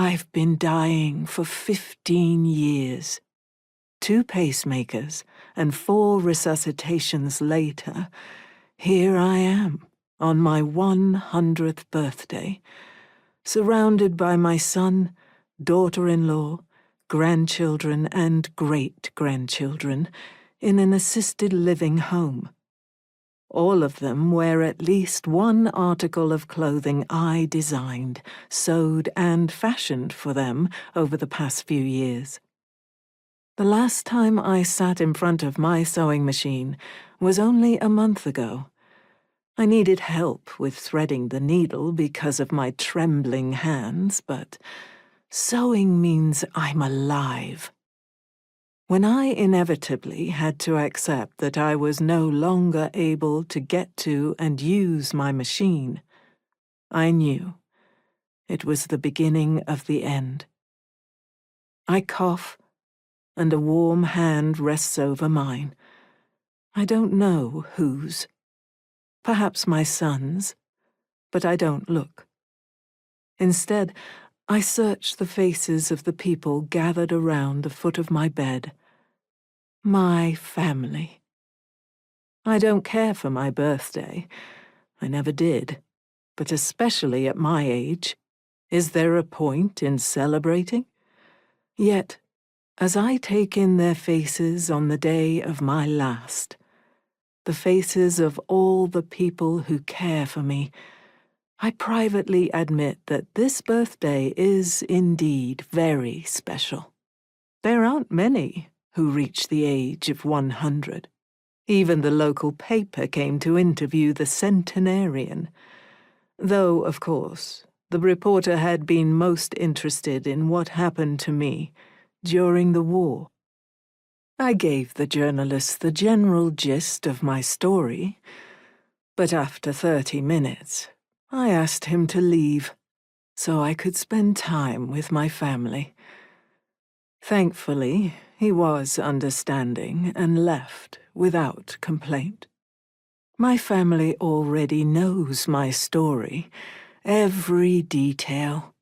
I've been dying for 15 years. 2 pacemakers and 4 resuscitations later, here I am on my 100th birthday, surrounded by my son, daughter-in-law, grandchildren and great-grandchildren in an assisted living home. All of them wear at least one article of clothing I designed, sewed, and fashioned for them over the past few years. The last time I sat in front of my sewing machine was only a month ago. I needed help with threading the needle because of my trembling hands, but sewing means I'm alive. When I inevitably had to accept that I was no longer able to get to and use my machine, I knew it was the beginning of the end. I cough, and a warm hand rests over mine. I don't know whose. Perhaps my son's, but I don't look. Instead, I search the faces of the people gathered around the foot of my bed. My family. I don't care for my birthday. I never did. But especially at my age, is there a point in celebrating? Yet, as I take in their faces on the day of my last, the faces of all the people who care for me, I privately admit that this birthday is indeed very special. There aren't many who reach the age of 100. Even the local paper came to interview the centenarian, though, of course, the reporter had been most interested in what happened to me during the war. I gave the journalist the general gist of my story, but after 30 minutes, I asked him to leave so I could spend time with my family. Thankfully, he was understanding and left without complaint. My family already knows my story, every detail.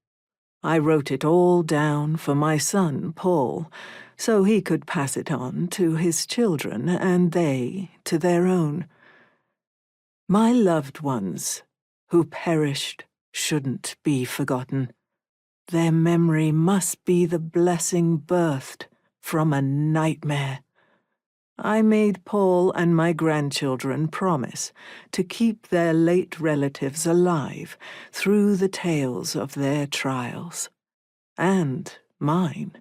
I wrote it all down for my son, Paul, so he could pass it on to his children and they to their own. My loved ones, who perished, shouldn't be forgotten. Their memory must be the blessing birthed from a nightmare. I made Paul and my grandchildren promise to keep their late relatives alive through the tales of their trials. And mine.